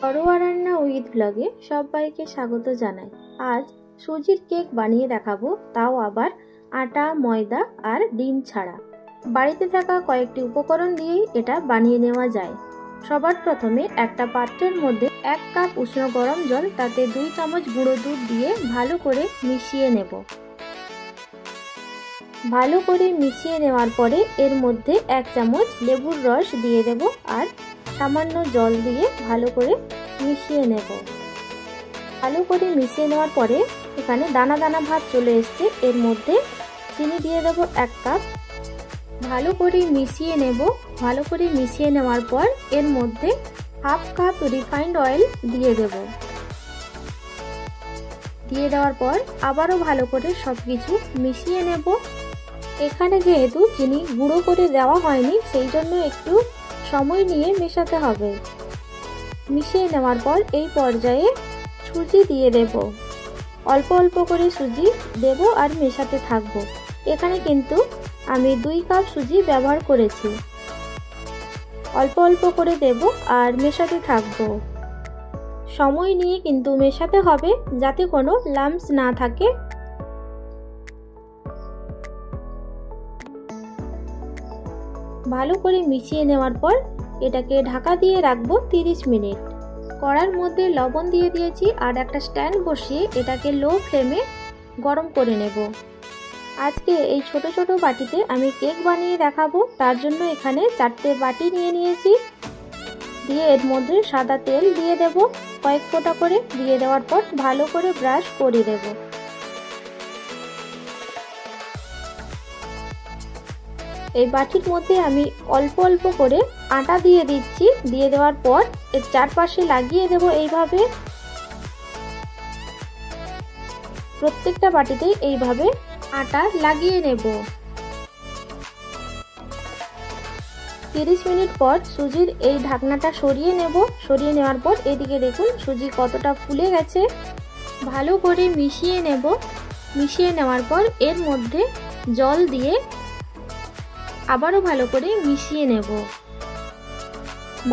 ঘরোয়া রান্না উইথ ব্লগে সবাইকে স্বাগত জানাই। আজ সুজির কেক বানিয়ে দেখাবো, তাও আবার আটা, ময়দা আর ডিম ছাড়া। বাড়িতে থাকা কয়েকটি উপকরণ দিয়েই এটা বানিয়ে নেওয়া যায়। সবার প্রথমে একটা পাত্রের মধ্যে 1 কাপ উষ্ণ গরম জল, তাতে 2 চামচ গুঁড়ো দুধ দিয়ে ভালো করে মিশিয়ে নেব। ভালো করে মিশিয়ে নেওয়ার পরে এর মধ্যে 1 চামচ লেবুর রস দিয়ে দেব আর সামান্য জল দিয়ে ভালো করে মিশিয়ে নেব। ভালো করে মিশিয়ে নেওয়ার পরে এখানে দানা দানা ভাব চলে এসছে। এর মধ্যে চিনি দিয়ে দেব 1 কাপ। ভালো করে মিশিয়ে নেব। ভালো করে মিশিয়ে নেওয়ার পর এর মধ্যে 1/2 কাপ রিফাইন্ড অয়েল দিয়ে দেব। দিয়ে দেওয়ার পর আবারও ভালো করে সবকিছু মিশিয়ে নেব। এখানে যেহেতু চিনি গুঁড়ো করে দেওয়া হয়নি, সেই জন্য একটু সময় নিয়ে মেশাতে হবে। মিশিয়ে নেওয়ার পর এই পর্যায়ে সুজি দিয়ে দেব। অল্প অল্প করে সুজি দেব আর মেশাতে থাকবো। এখানে কিন্তু আমি 2 কাপ সুজি ব্যবহার করেছি। অল্প অল্প করে দেব আর মেশাতে থাকবো। সময় নিয়ে কিন্তু মেশাতে হবে, যাতে কোনো লাম্পস না থাকে। ভালো করে মিশিয়ে নেওয়ার পর এটাকে ঢাকা দিয়ে রাখবো 30 মিনিট। কড়ার মধ্যে লবণ দিয়ে দিয়েছি আর একটা স্ট্যান্ড বসিয়ে এটাকে লো ফ্লেমে গরম করে নেব। আজকে এই ছোট ছোট বাটিতে আমি কেক বানিয়ে দেখাবো, তার জন্য এখানে 4টে বাটি নিয়ে নিয়েছি। দিয়ে এর মধ্যে সাদা তেল দিয়ে দেব কয়েক ফোঁটা করে। দিয়ে দেওয়ার পর ভালো করে ব্রাশ করে দেব। এই বাটির মধ্যে আমি অল্প অল্প করে আটা দিয়ে দিচ্ছি। দিয়ে দেওয়ার পর এর চারপাশে লাগিয়ে দেব এইভাবে। প্রত্যেকটা বাটিতেই এইভাবে আটা লাগিয়ে নেব। 30 মিনিট পর সুজির এই ঢাকনাটা সরিয়ে নেব। সরিয়ে নেওয়ার পর এদিকে দেখুন সুজি কতটা ফুলে গেছে। ভালো করে মিশিয়ে নেব। মিশিয়ে নেওয়ার পর এর মধ্যে জল দিয়ে আবারও ভালো করে মিশিয়ে নেব।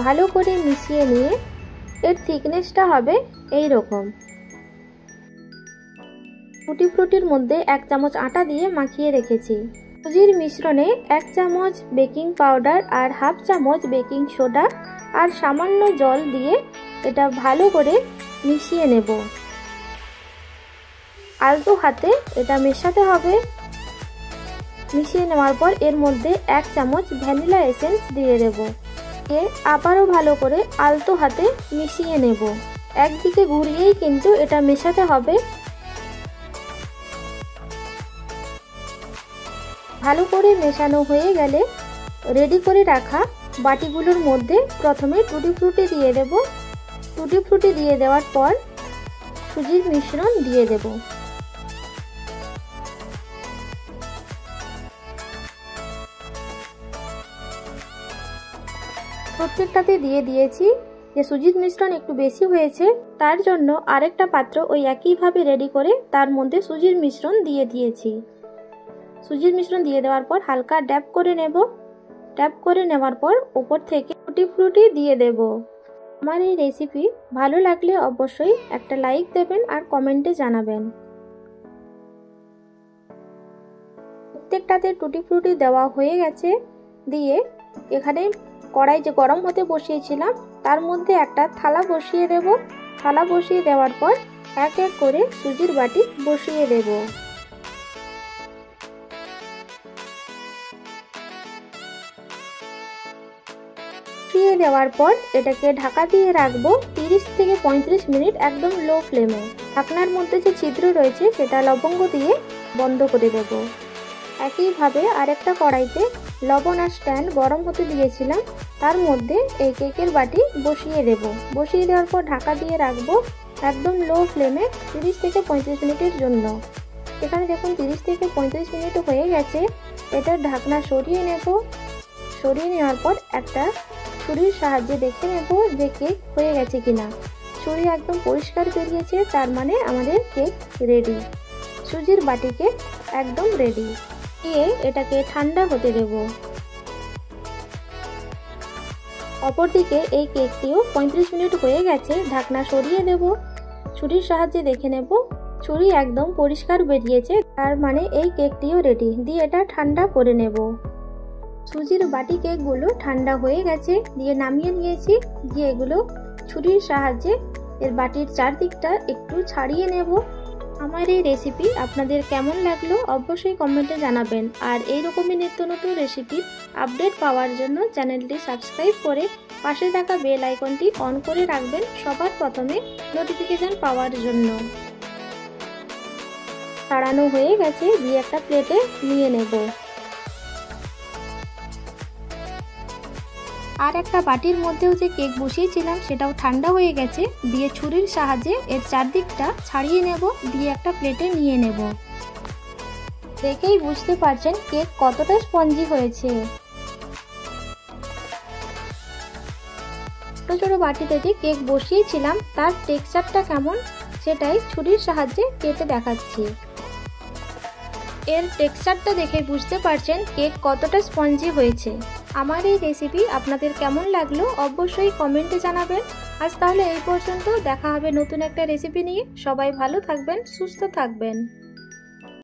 ভালো করে মিশিয়ে নিয়ে এর থিকনেসটা হবে এই রকম। টুটি ফ্রুটির মধ্যে 1 চামচ আটা দিয়ে মাখিয়ে রেখেছি। সুজির মিশ্রণে 1 চামচ বেকিং পাউডার আর 1/2 চামচ বেকিং সোডা আর সামান্য জল দিয়ে এটা ভালো করে মিশিয়ে নেব। আলতো হাতে এটা মেশাতে হবে। মিশিয়ে নেওয়ার পর এর মধ্যে 1 চামচ ভ্যানিলা এসেন্স দিয়ে দেব। আবারও ভালো করে আলতো হাতে মিশিয়ে নেব। একদিকে ঘুরিয়েই কিন্তু এটা মেশাতে হবে। ভালো করে মেশানো হয়ে গেলে রেডি করে রাখা বাটিগুলোর মধ্যে প্রথমে টুটি ফ্রুটি দিয়ে দেব। টুটি ফ্রুটি দিয়ে দেওয়ার পর সুজির মিশ্রণ দিয়ে দেব। প্রত্যেকটাতে দিয়ে দিয়েছি। যে সুজির মিশ্রণ একটু বেশি হয়েছে, তার জন্য আরেকটা পাত্র ওই একইভাবে রেডি করে তার মধ্যে সুজির মিশ্রণ দিয়ে দিয়েছি। সুজির মিশ্রণ দিয়ে দেওয়ার পর হালকা ড্যাপ করে নেব। ড্যাপ করে নেওয়ার পর উপর থেকে টুটি ফ্রুটি দিয়ে দেব। আমার এই রেসিপি ভালো লাগলে অবশ্যই একটা লাইক দেবেন আর কমেন্টে জানাবেন। প্রত্যেকটাতে টুটি ফ্রুটি দেওয়া হয়ে গেছে। দিয়ে এখানে কড়াই যে গরম হতে বসিয়েছিলাম তার মধ্যে একটা থালা বসিয়ে দেব। থালা বসিয়ে দেওয়ার পর এক এক করে সুজির বাটি বসিয়ে দেব। বসিয়ে দেওয়ার পর এটাকে ঢাকা দিয়ে রাখবো 30 থেকে 35 মিনিট একদম লো ফ্লেমে। ঢাকনার মধ্যে যে ছিদ্র রয়েছে সেটা লবঙ্গ দিয়ে বন্ধ করে দেব। একইভাবে আরেকটা কড়াইতে লবণ আর স্ট্যান্ড গরম হতে দিয়েছিলাম, তার মধ্যে এই কেকের বাটি বসিয়ে দেব। বসিয়ে দেওয়ার পর ঢাকা দিয়ে রাখবো একদম লো ফ্লেমে 30 থেকে 35 মিনিটের জন্য। এখানে দেখুন 30 থেকে 35 মিনিট হয়ে গেছে। এটার ঢাকনা সরিয়ে নেব। সরিয়ে নেওয়ার পর একটা ছুরির সাহায্যে দেখে নেব যে কেক হয়ে গেছে কিনা। ছুরি একদম পরিষ্কার বেরিয়েছে, তার মানে আমাদের কেক রেডি। সুজির বাটি কেক একদম রেডি। দিয়ে এটাকে ঠান্ডা হতে দেব। অপরদিকে এই কেকটিও 35 মিনিট হয়ে গেছে। ঢাকনা সরিয়ে দেব। ছুরির সাহায্যে দেখে নেব, ছুরি একদম পরিষ্কার বেরিয়েছে, তার মানে এই কেকটিও রেডি। দিয়ে এটা ঠান্ডা করে নেব। সুজির বাটি কেকগুলো ঠান্ডা হয়ে গেছে, দিয়ে নামিয়ে নিয়েছি। দিয়ে এগুলো ছুরির সাহায্যে এর বাটির চারদিকটা একটু ছাড়িয়ে নেব। আমার এই রেসিপি আপনাদের কেমন লাগলো অবশ্যই কমেন্টে জানাবেন। আর এই রকমই নিত্য নতুন রেসিপির আপডেট পাওয়ার জন্য চ্যানেলটি সাবস্ক্রাইব করে পাশে থাকা বেল আইকনটি অন করে রাখবেন সবার প্রথমে নোটিফিকেশন পাওয়ার জন্য। ছাড়ানো হয়ে গেছে, দিয়ে একটা প্লেটে নিয়ে নেব। আর একটা বাটির মধ্যেও যে কেক বসিয়েছিলাম সেটাও ঠান্ডা হয়ে গেছে। দিয়ে ছুরির সাহায্যে এর চারদিকটা ছাড়িয়ে নেব, দিয়ে একটা প্লেটে নিয়ে নেব। দেখেই বুঝতে পারছেন কেক কতটা স্পঞ্জি হয়েছে। ছোট ছোট বাটিতে যে কেক বসিয়েছিলাম তার টেক্সচারটা কেমন সেটাই ছুরির সাহায্যে কেটে দেখাচ্ছি। এর টেক্সচারটা দেখে বুঝতে পারছেন কেক কতটা স্পঞ্জি হয়েছে। আমার এই রেসিপি আপনাদের কেমন লাগলো অবশ্যই কমেন্টে জানাবেন। আজ তাহলে এই পর্যন্ত, দেখা হবে নতুন একটা রেসিপি নিয়ে। সবাই ভালো থাকবেন, সুস্থ থাকবেন।